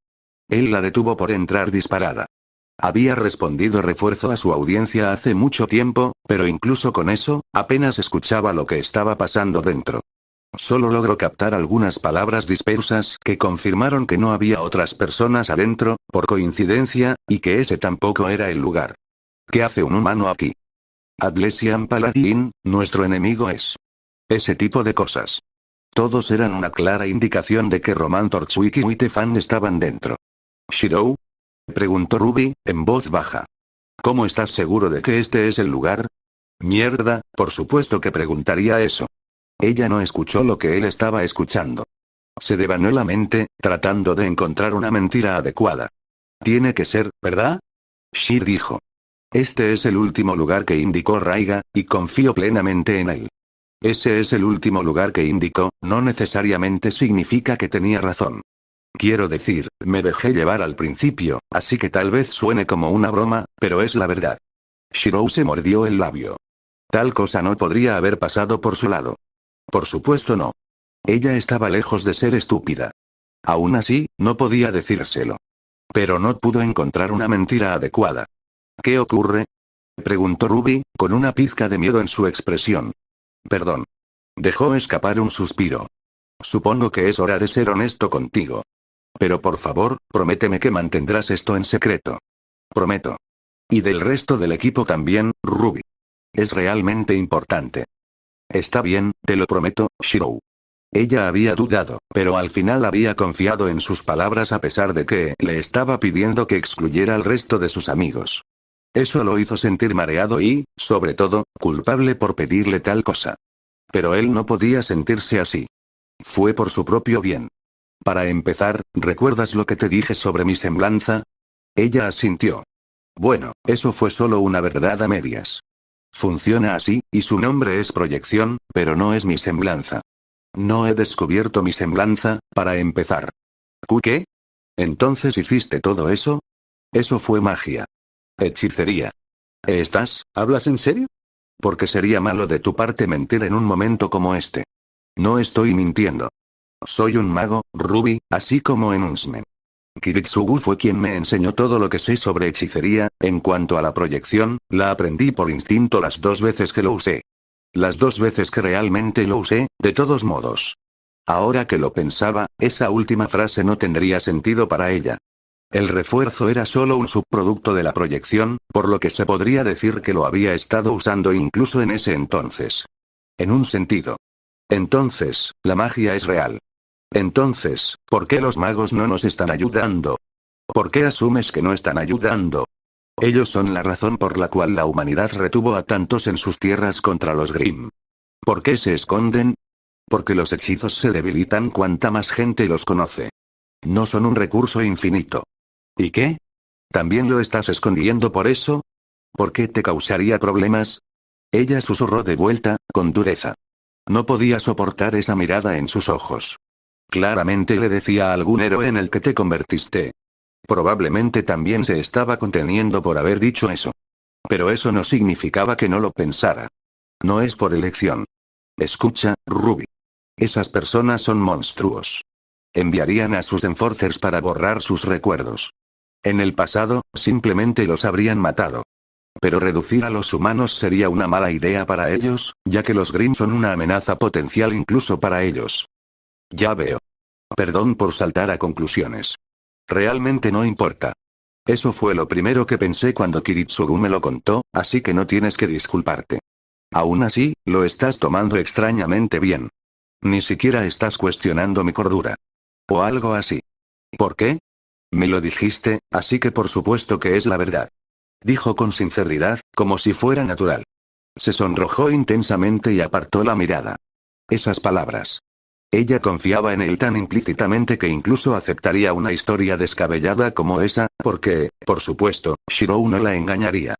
Él la detuvo por entrar disparada. Había respondido refuerzo a su audiencia hace mucho tiempo, pero incluso con eso, apenas escuchaba lo que estaba pasando dentro. Solo logró captar algunas palabras dispersas que confirmaron que no había otras personas adentro, por coincidencia, y que ese tampoco era el lugar. ¿Qué hace un humano aquí? Adlesian Paladin, nuestro enemigo es. Ese tipo de cosas. Todos eran una clara indicación de que Roman Torchwick y Uitefang estaban dentro. ¿Shirou? Preguntó Ruby, en voz baja. ¿Cómo estás seguro de que este es el lugar? Mierda, por supuesto que preguntaría eso. Ella no escuchó lo que él estaba escuchando. Se devanó la mente, tratando de encontrar una mentira adecuada. Tiene que ser, ¿verdad? Shir dijo. Este es el último lugar que indicó Raiga, y confío plenamente en él. Ese es el último lugar que indicó, no necesariamente significa que tenía razón. Quiero decir, me dejé llevar al principio, así que tal vez suene como una broma, pero es la verdad. Shirou se mordió el labio. Tal cosa no podría haber pasado por su lado. Por supuesto no. Ella estaba lejos de ser estúpida. Aún así, no podía decírselo. Pero no pudo encontrar una mentira adecuada. ¿Qué ocurre? Preguntó Ruby, con una pizca de miedo en su expresión. Perdón. Dejó escapar un suspiro. Supongo que es hora de ser honesto contigo. Pero por favor, prométeme que mantendrás esto en secreto. Prometo. Y del resto del equipo también, Ruby. Es realmente importante. Está bien, te lo prometo, Shirou. Ella había dudado, pero al final había confiado en sus palabras a pesar de que le estaba pidiendo que excluyera al resto de sus amigos. Eso lo hizo sentir mareado y, sobre todo, culpable por pedirle tal cosa. Pero él no podía sentirse así. Fue por su propio bien. Para empezar, ¿recuerdas lo que te dije sobre mi semblanza? Ella asintió. Bueno, eso fue solo una verdad a medias. Funciona así, y su nombre es proyección, pero no es mi semblanza. No he descubierto mi semblanza, para empezar. ¿Qué? ¿Entonces hiciste todo eso? Eso fue magia. Hechicería. ¿Hablas en serio? Porque sería malo de tu parte mentir en un momento como este. No estoy mintiendo. Soy un mago, Ruby, así como Enunsmen. Kiritsugu fue quien me enseñó todo lo que sé sobre hechicería. En cuanto a la proyección, la aprendí por instinto las 2 veces que lo usé. Las 2 veces que realmente lo usé, de todos modos. Ahora que lo pensaba, esa última frase no tendría sentido para ella. El refuerzo era solo un subproducto de la proyección, por lo que se podría decir que lo había estado usando incluso en ese entonces. En un sentido. Entonces, la magia es real. Entonces, ¿por qué los magos no nos están ayudando? ¿Por qué asumes que no están ayudando? Ellos son la razón por la cual la humanidad retuvo a tantos en sus tierras contra los Grimm. ¿Por qué se esconden? Porque los hechizos se debilitan cuanta más gente los conoce. No son un recurso infinito. ¿Y qué? ¿También lo estás escondiendo por eso? ¿Por qué te causaría problemas? Ella susurró de vuelta, con dureza. No podía soportar esa mirada en sus ojos. Claramente le decía a algún héroe en el que te convertiste. Probablemente también se estaba conteniendo por haber dicho eso. Pero eso no significaba que no lo pensara. No es por elección. Escucha, Ruby. Esas personas son monstruos. Enviarían a sus enforcers para borrar sus recuerdos. En el pasado, simplemente los habrían matado. Pero reducir a los humanos sería una mala idea para ellos, ya que los Grimm son una amenaza potencial incluso para ellos. Ya veo. Perdón por saltar a conclusiones. Realmente no importa. Eso fue lo primero que pensé cuando Kiritsugu me lo contó, así que no tienes que disculparte. Aún así, lo estás tomando extrañamente bien. Ni siquiera estás cuestionando mi cordura. O algo así. ¿Por qué? Me lo dijiste, así que por supuesto que es la verdad. Dijo con sinceridad, como si fuera natural. Se sonrojó intensamente y apartó la mirada. Esas palabras. Ella confiaba en él tan implícitamente que incluso aceptaría una historia descabellada como esa, porque, por supuesto, Shirou no la engañaría.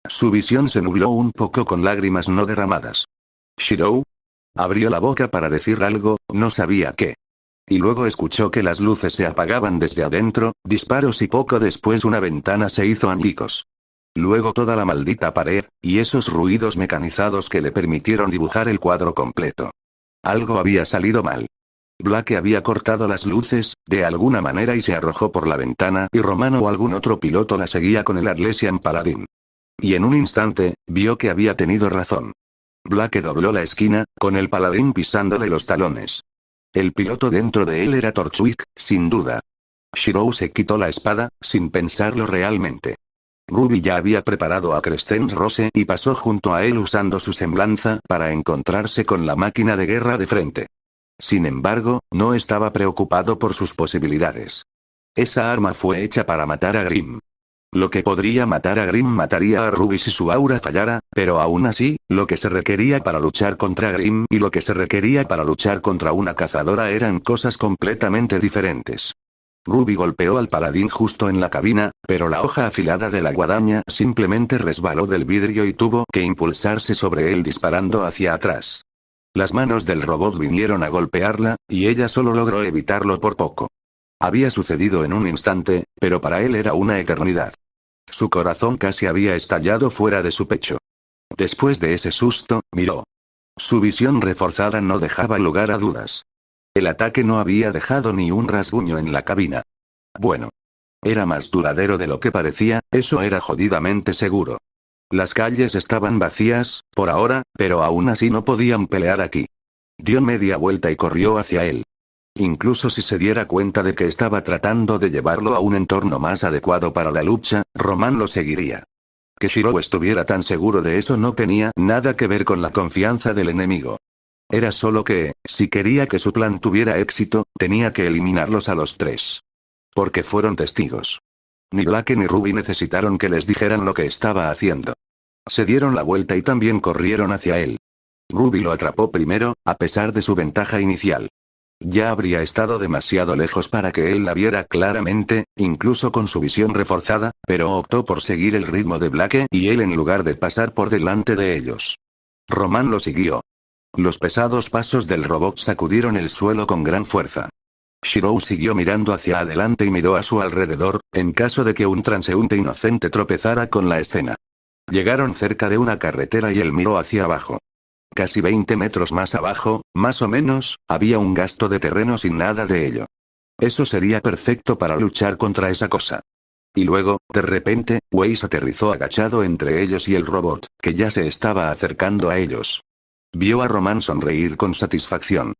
Su visión se nubló un poco con lágrimas no derramadas. ¿Shirou? Abrió la boca para decir algo, no sabía qué. Y luego escuchó que las luces se apagaban desde adentro, disparos y poco después una ventana se hizo añicos. Luego toda la maldita pared, y esos ruidos mecanizados que le permitieron dibujar el cuadro completo. Algo había salido mal. Blake había cortado las luces, de alguna manera y se arrojó por la ventana y Romano o algún otro piloto la seguía con el Arlesian Paladin. Y en un instante, vio que había tenido razón. Blake dobló la esquina, con el Paladín pisándole los talones. El piloto dentro de él era Torchwick, sin duda. Shirou se quitó la espada, sin pensarlo realmente. Ruby ya había preparado a Crescent Rose y pasó junto a él usando su semblanza para encontrarse con la máquina de guerra de frente. Sin embargo, no estaba preocupado por sus posibilidades. Esa arma fue hecha para matar a Grimm. Lo que podría matar a Grimm mataría a Ruby si su aura fallara, pero aún así, lo que se requería para luchar contra Grimm y lo que se requería para luchar contra una cazadora eran cosas completamente diferentes. Ruby golpeó al paladín justo en la cabina, pero la hoja afilada de la guadaña simplemente resbaló del vidrio y tuvo que impulsarse sobre él disparando hacia atrás. Las manos del robot vinieron a golpearla, y ella solo logró evitarlo por poco. Había sucedido en un instante, pero para él era una eternidad. Su corazón casi había estallado fuera de su pecho. Después de ese susto, miró. Su visión reforzada no dejaba lugar a dudas. El ataque no había dejado ni un rasguño en la cabina. Bueno. Era más duradero de lo que parecía, eso era jodidamente seguro. Las calles estaban vacías, por ahora, pero aún así no podían pelear aquí. Dio media vuelta y corrió hacia él. Incluso si se diera cuenta de que estaba tratando de llevarlo a un entorno más adecuado para la lucha, Román lo seguiría. Que Shirou estuviera tan seguro de eso no tenía nada que ver con la confianza del enemigo. Era solo que, si quería que su plan tuviera éxito, tenía que eliminarlos a los tres. Porque fueron testigos. Ni Black ni Ruby necesitaron que les dijeran lo que estaba haciendo. Se dieron la vuelta y también corrieron hacia él. Ruby lo atrapó primero, a pesar de su ventaja inicial. Ya habría estado demasiado lejos para que él la viera claramente, incluso con su visión reforzada, pero optó por seguir el ritmo de Blake y él en lugar de pasar por delante de ellos. Román lo siguió. Los pesados pasos del robot sacudieron el suelo con gran fuerza. Shirou siguió mirando hacia adelante y miró a su alrededor, en caso de que un transeúnte inocente tropezara con la escena. Llegaron cerca de una carretera y él miró hacia abajo. Casi 20 metros más abajo, más o menos, había un gasto de terreno sin nada de ello. Eso sería perfecto para luchar contra esa cosa. Y luego, de repente, Weiss aterrizó agachado entre ellos y el robot, que ya se estaba acercando a ellos. Vio a Román sonreír con satisfacción.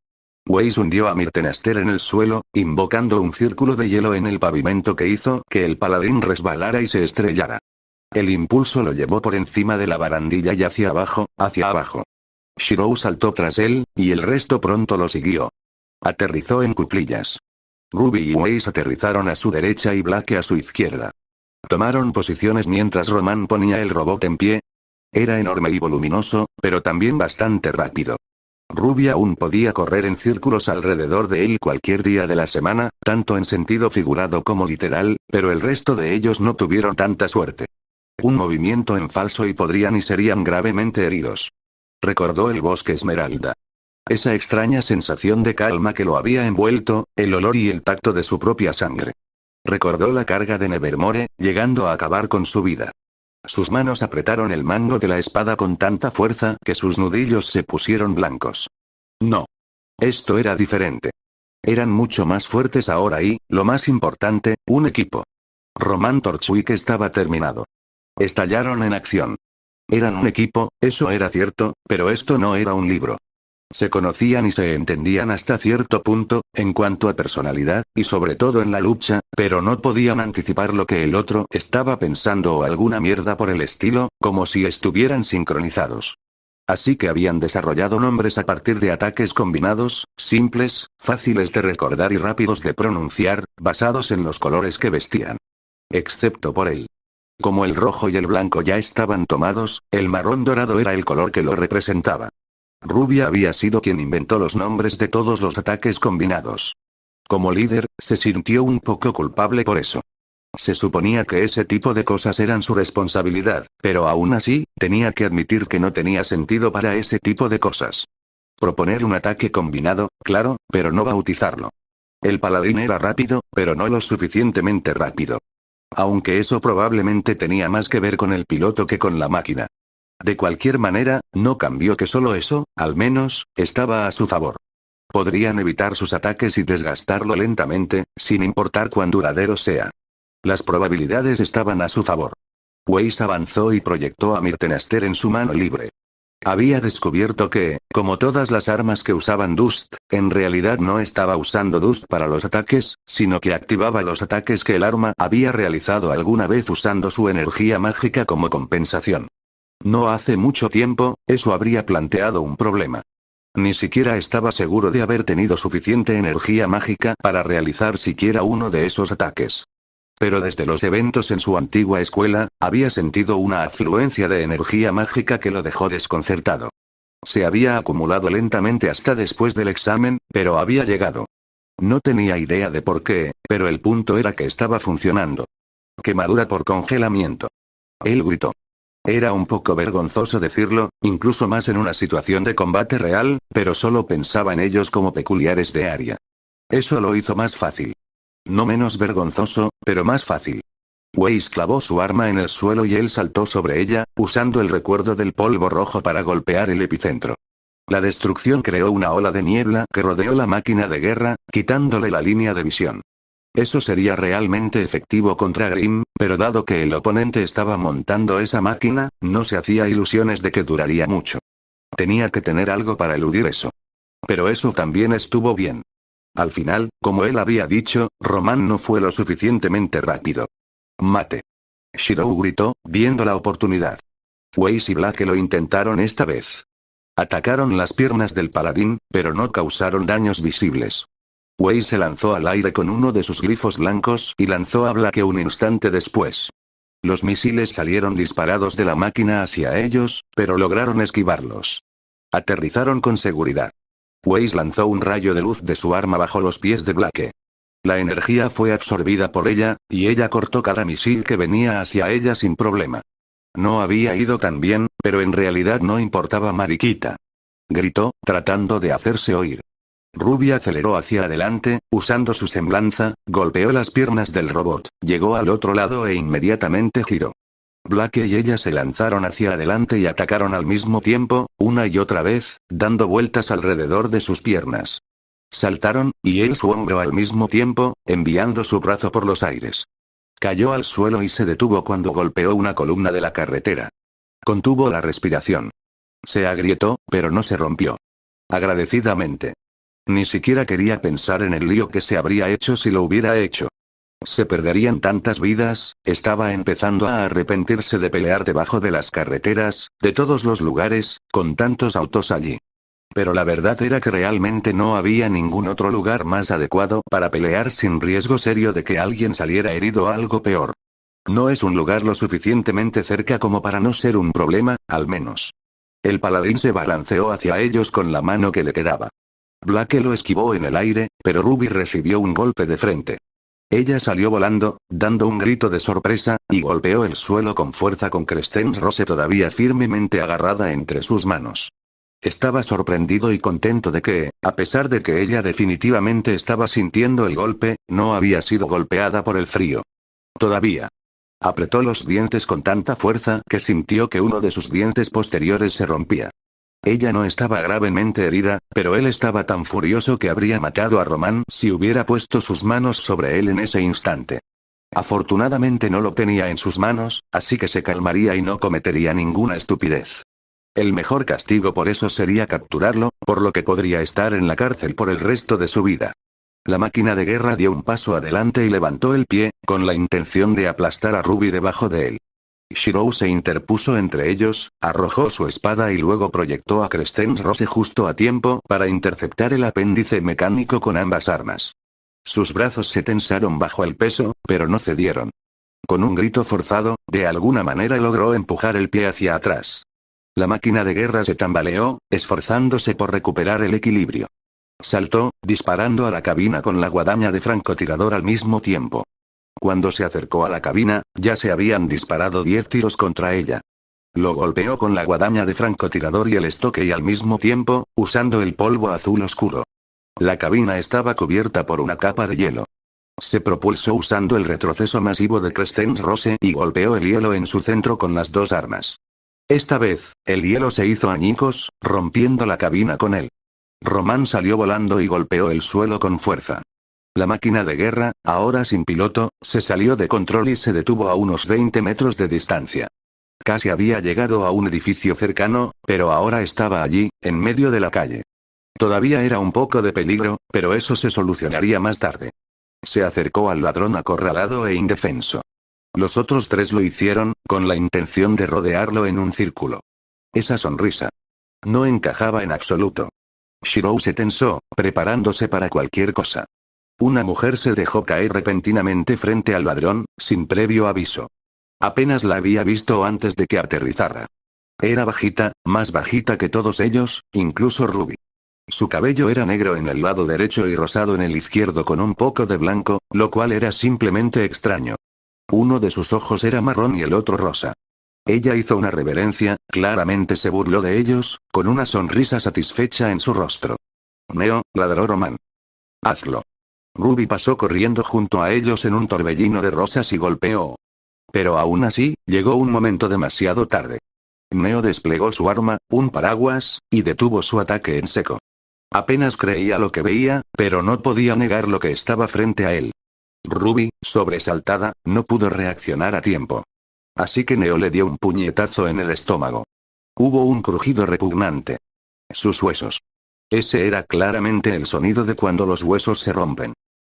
Weiss hundió a Myrtenaster en el suelo, invocando un círculo de hielo en el pavimento que hizo que el paladín resbalara y se estrellara. El impulso lo llevó por encima de la barandilla y hacia abajo, hacia abajo. Shirou saltó tras él, y el resto pronto lo siguió. Aterrizó en cuclillas. Ruby y Weiss aterrizaron a su derecha y Blake a su izquierda. Tomaron posiciones mientras Román ponía el robot en pie. Era enorme y voluminoso, pero también bastante rápido. Ruby aún podía correr en círculos alrededor de él cualquier día de la semana, tanto en sentido figurado como literal, pero el resto de ellos no tuvieron tanta suerte. Un movimiento en falso y podrían y serían gravemente heridos. Recordó el bosque Esmeralda. Esa extraña sensación de calma que lo había envuelto, el olor y el tacto de su propia sangre. Recordó la carga de Nevermore, llegando a acabar con su vida. Sus manos apretaron el mango de la espada con tanta fuerza que sus nudillos se pusieron blancos. No. Esto era diferente. Eran mucho más fuertes ahora y, lo más importante, un equipo. Román Torchwick estaba terminado. Estallaron en acción. Eran un equipo, eso era cierto, pero esto no era un libro. Se conocían y se entendían hasta cierto punto, en cuanto a personalidad, y sobre todo en la lucha, pero no podían anticipar lo que el otro estaba pensando o alguna mierda por el estilo, como si estuvieran sincronizados. Así que habían desarrollado nombres a partir de ataques combinados, simples, fáciles de recordar y rápidos de pronunciar, basados en los colores que vestían. Excepto por él. Como el rojo y el blanco ya estaban tomados, el marrón dorado era el color que lo representaba. Ruby había sido quien inventó los nombres de todos los ataques combinados. Como líder, se sintió un poco culpable por eso. Se suponía que ese tipo de cosas eran su responsabilidad, pero aún así, tenía que admitir que no tenía sentido para ese tipo de cosas. Proponer un ataque combinado, claro, pero no bautizarlo. El paladín era rápido, pero no lo suficientemente rápido. Aunque eso probablemente tenía más que ver con el piloto que con la máquina. De cualquier manera, no cambió que solo eso, al menos, estaba a su favor. Podrían evitar sus ataques y desgastarlo lentamente, sin importar cuán duradero sea. Las probabilidades estaban a su favor. Weiss avanzó y proyectó a Myrtenaster en su mano libre. Había descubierto que, como todas las armas que usaban Dust, en realidad no estaba usando Dust para los ataques, sino que activaba los ataques que el arma había realizado alguna vez usando su energía mágica como compensación. No hace mucho tiempo, eso habría planteado un problema. Ni siquiera estaba seguro de haber tenido suficiente energía mágica para realizar siquiera uno de esos ataques. Pero desde los eventos en su antigua escuela, había sentido una afluencia de energía mágica que lo dejó desconcertado. Se había acumulado lentamente hasta después del examen, pero había llegado. No tenía idea de por qué, pero el punto era que estaba funcionando. Quemadura por congelamiento. Él gritó. Era un poco vergonzoso decirlo, incluso más en una situación de combate real, pero solo pensaba en ellos como peculiares de área. Eso lo hizo más fácil. No menos vergonzoso, pero más fácil. Weiss clavó su arma en el suelo y él saltó sobre ella, usando el recuerdo del polvo rojo para golpear el epicentro. La destrucción creó una ola de niebla que rodeó la máquina de guerra, quitándole la línea de visión. Eso sería realmente efectivo contra Grimm, pero dado que el oponente estaba montando esa máquina, no se hacía ilusiones de que duraría mucho. Tenía que tener algo para eludir eso. Pero eso también estuvo bien. Al final, como él había dicho, Roman no fue lo suficientemente rápido. Mate. Shirou gritó, viendo la oportunidad. Weiss y Blake lo intentaron esta vez. Atacaron las piernas del paladín, pero no causaron daños visibles. Weiss se lanzó al aire con uno de sus glifos blancos y lanzó a Blake un instante después. Los misiles salieron disparados de la máquina hacia ellos, pero lograron esquivarlos. Aterrizaron con seguridad. Weiss lanzó un rayo de luz de su arma bajo los pies de Blake. La energía fue absorbida por ella, y ella cortó cada misil que venía hacia ella sin problema. No había ido tan bien, pero en realidad no importaba mariquita. Gritó, tratando de hacerse oír. Ruby aceleró hacia adelante, usando su semblanza, golpeó las piernas del robot, llegó al otro lado e inmediatamente giró. Blake y ella se lanzaron hacia adelante y atacaron al mismo tiempo, una y otra vez, dando vueltas alrededor de sus piernas. Saltaron, y él su hombro al mismo tiempo, enviando su brazo por los aires. Cayó al suelo y se detuvo cuando golpeó una columna de la carretera. Contuvo la respiración. Se agrietó, pero no se rompió. Agradecidamente. Ni siquiera quería pensar en el lío que se habría hecho si lo hubiera hecho. Se perderían tantas vidas, estaba empezando a arrepentirse de pelear debajo de las carreteras, de todos los lugares, con tantos autos allí. Pero la verdad era que realmente no había ningún otro lugar más adecuado para pelear sin riesgo serio de que alguien saliera herido o algo peor. No es un lugar lo suficientemente cerca como para no ser un problema, al menos. El paladín se balanceó hacia ellos con la mano que le quedaba. Blake lo esquivó en el aire, pero Ruby recibió un golpe de frente. Ella salió volando, dando un grito de sorpresa, y golpeó el suelo con fuerza con Crescent Rose todavía firmemente agarrada entre sus manos. Estaba sorprendido y contento de que, a pesar de que ella definitivamente estaba sintiendo el golpe, no había sido golpeada por el frío. Todavía. Apretó los dientes con tanta fuerza que sintió que uno de sus dientes posteriores se rompía. Ella no estaba gravemente herida, pero él estaba tan furioso que habría matado a Roman si hubiera puesto sus manos sobre él en ese instante. Afortunadamente no lo tenía en sus manos, así que se calmaría y no cometería ninguna estupidez. El mejor castigo por eso sería capturarlo, por lo que podría estar en la cárcel por el resto de su vida. La máquina de guerra dio un paso adelante y levantó el pie, con la intención de aplastar a Ruby debajo de él. Shirou se interpuso entre ellos, arrojó su espada y luego proyectó a Crescent Rose justo a tiempo para interceptar el apéndice mecánico con ambas armas. Sus brazos se tensaron bajo el peso, pero no cedieron. Con un grito forzado, de alguna manera logró empujar el pie hacia atrás. La máquina de guerra se tambaleó, esforzándose por recuperar el equilibrio. Saltó, disparando a la cabina con la guadaña de francotirador al mismo tiempo. Cuando se acercó a la cabina, ya se habían disparado 10 tiros contra ella. Lo golpeó con la guadaña de francotirador y el estoque y al mismo tiempo, usando el polvo azul oscuro. La cabina estaba cubierta por una capa de hielo. Se propulsó usando el retroceso masivo de Crescent Rose y golpeó el hielo en su centro con las dos armas. Esta vez, el hielo se hizo añicos, rompiendo la cabina con él. Roman salió volando y golpeó el suelo con fuerza. La máquina de guerra, ahora sin piloto, se salió de control y se detuvo a unos 20 metros de distancia. Casi había llegado a un edificio cercano, pero ahora estaba allí, en medio de la calle. Todavía era un poco de peligro, pero eso se solucionaría más tarde. Se acercó al ladrón acorralado e indefenso. Los otros tres lo hicieron, con la intención de rodearlo en un círculo. Esa sonrisa. No encajaba en absoluto. Shirou se tensó, preparándose para cualquier cosa. Una mujer se dejó caer repentinamente frente al ladrón, sin previo aviso. Apenas la había visto antes de que aterrizara. Era bajita, más bajita que todos ellos, incluso Ruby. Su cabello era negro en el lado derecho y rosado en el izquierdo con un poco de blanco, lo cual era simplemente extraño. Uno de sus ojos era marrón y el otro rosa. Ella hizo una reverencia, claramente se burló de ellos, con una sonrisa satisfecha en su rostro. Neo, ladró Román. Hazlo. Ruby pasó corriendo junto a ellos en un torbellino de rosas y golpeó. Pero aún así, llegó un momento demasiado tarde. Neo desplegó su arma, un paraguas, y detuvo su ataque en seco. Apenas creía lo que veía, pero no podía negar lo que estaba frente a él. Ruby, sobresaltada, no pudo reaccionar a tiempo. Así que Neo le dio un puñetazo en el estómago. Hubo un crujido repugnante. Sus huesos. Ese era claramente el sonido de cuando los huesos se rompen.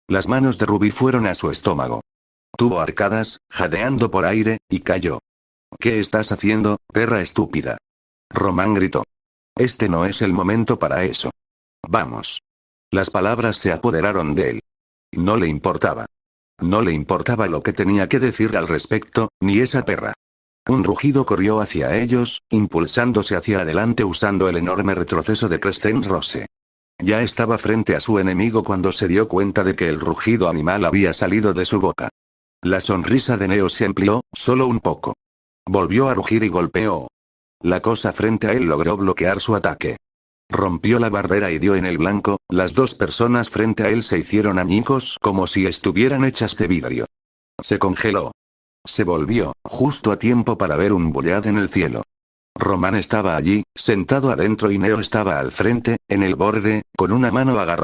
Las manos de Ruby fueron a su estómago. Tuvo arcadas, jadeando por aire, y cayó. ¿Qué estás haciendo, perra estúpida? Román gritó. Este no es el momento para eso. Vamos. Las palabras se apoderaron de él. No le importaba. No le importaba lo que tenía que decir al respecto, ni esa perra. Un rugido corrió hacia ellos, impulsándose hacia adelante usando el enorme retroceso de Crescent Rose. Ya estaba frente a su enemigo cuando se dio cuenta de que el rugido animal había salido de su boca. La sonrisa de Neo se amplió, solo un poco. Volvió a rugir y golpeó. La cosa frente a él logró bloquear su ataque. Rompió la barrera y dio en el blanco, las dos personas frente a él se hicieron añicos como si estuvieran hechas de vidrio. Se congeló. Se volvió, justo a tiempo para ver un bullad en el cielo. Román estaba allí, sentado adentro y Neo estaba al frente, en el borde, con una mano agarrada